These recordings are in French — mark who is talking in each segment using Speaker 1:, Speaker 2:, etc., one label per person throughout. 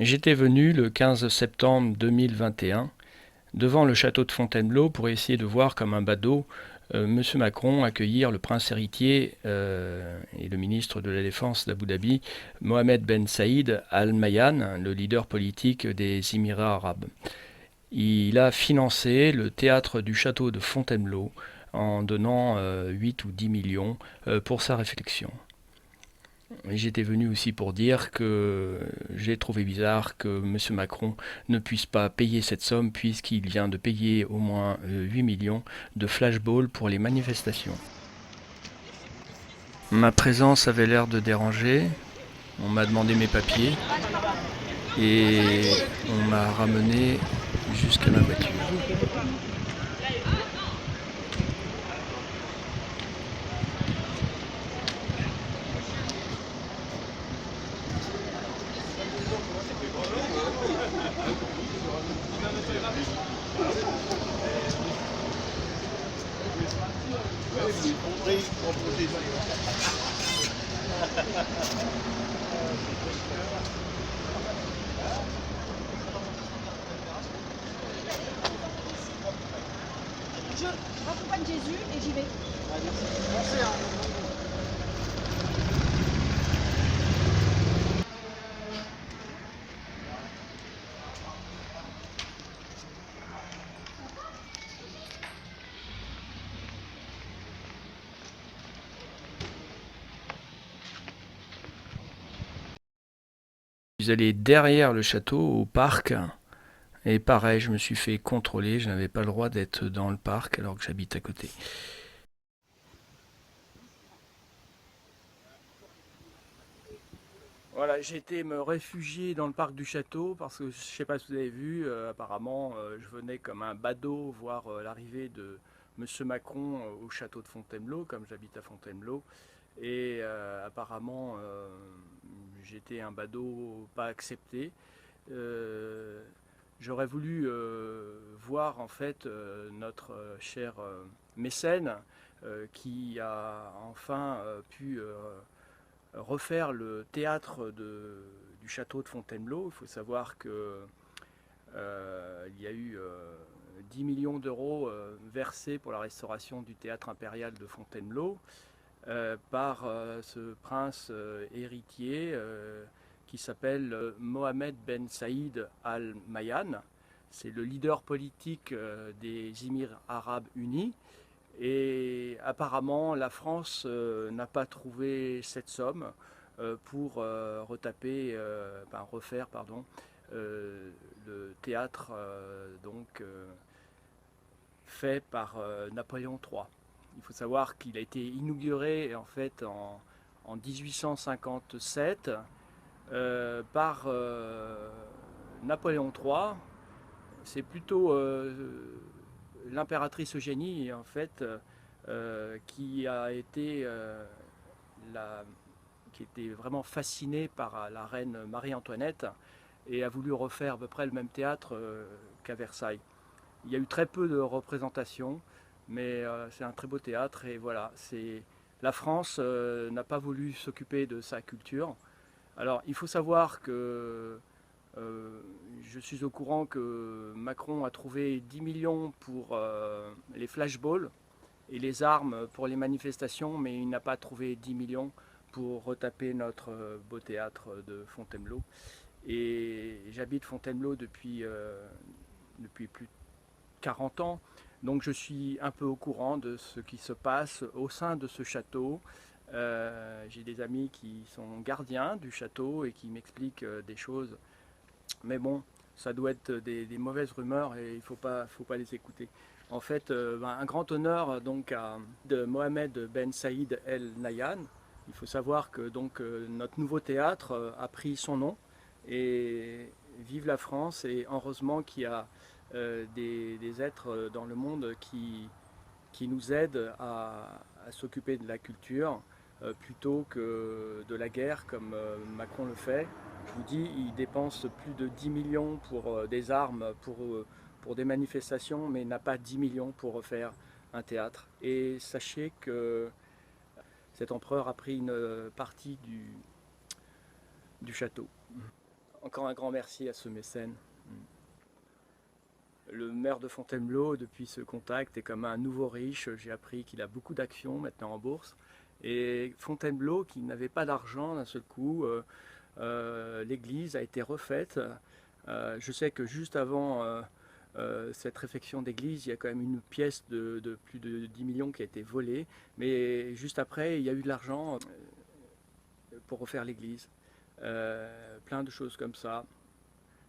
Speaker 1: J'étais venu le 15 septembre 2021 devant le château de Fontainebleau pour essayer de voir comme un badaud M. Macron accueillir le prince héritier et le ministre de la Défense d'Abu Dhabi, Mohamed Ben Saïd Al Nahyan, le leader politique des Émirats arabes. Il a financé le théâtre du château de Fontainebleau en donnant 8 ou 10 millions pour sa réflexion. J'étais venu aussi pour dire que j'ai trouvé bizarre que M. Macron ne puisse pas payer cette somme puisqu'il vient de payer au moins 8 millions de flashballs pour les manifestations. Ma présence avait l'air de déranger, on m'a demandé mes papiers et on m'a ramené jusqu'à ma voiture.
Speaker 2: Je raccompagne Jésus et j'y vais.
Speaker 1: Je suis allé derrière le château, au parc, et pareil, je me suis fait contrôler, je n'avais pas le droit d'être dans le parc alors que j'habite à côté. Voilà, j'ai été me réfugier dans le parc du château parce que je ne sais pas si vous avez vu, apparemment je venais comme un badaud voir l'arrivée de Monsieur Macron au château de Fontainebleau, comme j'habite à Fontainebleau. Et apparemment j'étais un badaud pas accepté. Euh, J'aurais voulu voir en fait notre cher mécène qui a enfin pu refaire le théâtre du château de Fontainebleau. Il faut savoir que il y a eu 10 millions d'euros versés pour la restauration du théâtre impérial de Fontainebleau par ce prince héritier qui s'appelle Mohamed Ben Saïd Al Nahyan. C'est le leader politique des Émirats arabes unis. Et apparemment, la France n'a pas trouvé cette somme pour refaire le théâtre fait par Napoléon III. Il faut savoir qu'il a été inauguré en fait en 1857 par Napoléon III. C'est plutôt l'impératrice Eugénie en fait qui a été qui était vraiment fascinée par la reine Marie-Antoinette et a voulu refaire à peu près le même théâtre qu'à Versailles. Il y a eu très peu de représentations, mais c'est un très beau théâtre et voilà, c'est la France n'a pas voulu s'occuper de sa culture. Alors il faut savoir que je suis au courant que Macron a trouvé 10 millions pour les flashballs et les armes pour les manifestations, mais il n'a pas trouvé 10 millions pour retaper notre beau théâtre de Fontainebleau. Et j'habite Fontainebleau depuis plus de 40 ans, donc je suis un peu au courant de ce qui se passe au sein de ce château. J'ai des amis qui sont gardiens du château et qui m'expliquent des choses, mais bon, ça doit être des mauvaises rumeurs et il ne faut pas les écouter. En fait, un grand honneur donc de Mohamed Ben Saïd El Nahyan. Il faut savoir que donc notre nouveau théâtre a pris son nom et vive la France et heureusement qu'il y a des êtres dans le monde qui nous aident à s'occuper de la culture plutôt que de la guerre comme Macron le fait. Je vous dis, il dépense plus de 10 millions pour des armes, pour des manifestations, mais n'a pas 10 millions pour refaire un théâtre. Et sachez que cet empereur a pris une partie du château. encore un grand merci à ce mécène. Le maire de Fontainebleau, depuis ce contact, est comme un nouveau riche. J'ai appris qu'il a beaucoup d'actions maintenant en bourse. Et Fontainebleau, qui n'avait pas d'argent d'un seul coup, l'église a été refaite. Je sais que juste avant cette réfection d'église, il y a quand même une pièce de plus de 10 millions qui a été volée. Mais juste après, il y a eu de l'argent pour refaire l'église. Plein de choses comme ça.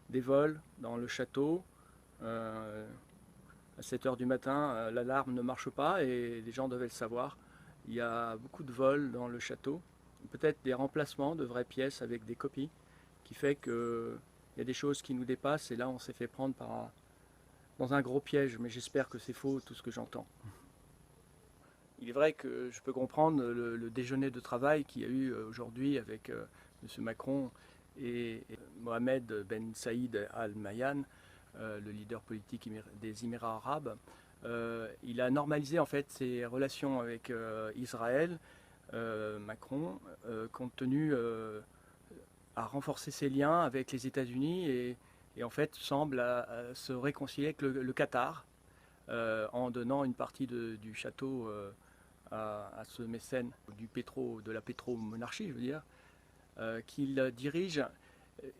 Speaker 1: Des vols dans le château. À 7 h du matin, l'alarme ne marche pas et les gens devaient le savoir. Il y a beaucoup de vols dans le château. Peut-être des remplacements de vraies pièces avec des copies, qui fait qu'il y a des choses qui nous dépassent et là on s'est fait prendre dans un gros piège, mais j'espère que c'est faux tout ce que j'entends. Il est vrai que je peux comprendre le déjeuner de travail qu'il y a eu aujourd'hui avec M. Macron et Mohamed Ben Saïd Al Nahyan, le leader politique des Émirats arabes. Il a normalisé en fait ses relations avec Israël, Macron, compte tenu à renforcer ses liens avec les États-Unis et en fait semble à se réconcilier avec le Qatar en donnant une partie du château à ce mécène de la pétromonarchie, je veux dire, qu'il dirige.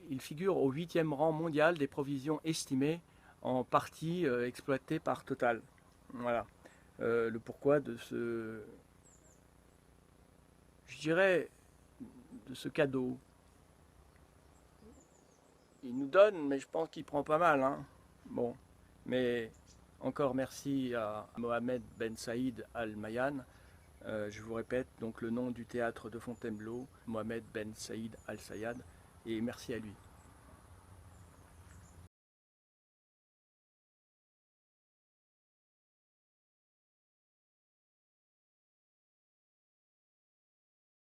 Speaker 1: Il figure au 8e rang mondial des provisions estimées en partie exploitées par Total. Voilà le pourquoi de je dirais, de ce cadeau. Il nous donne, mais je pense qu'il prend pas mal, hein. Bon, mais encore merci à Mohamed Ben Saïd Al Nahyan. Je vous répète donc le nom du théâtre de Fontainebleau, Mohamed Ben Saïd Al Sayad, et merci à lui.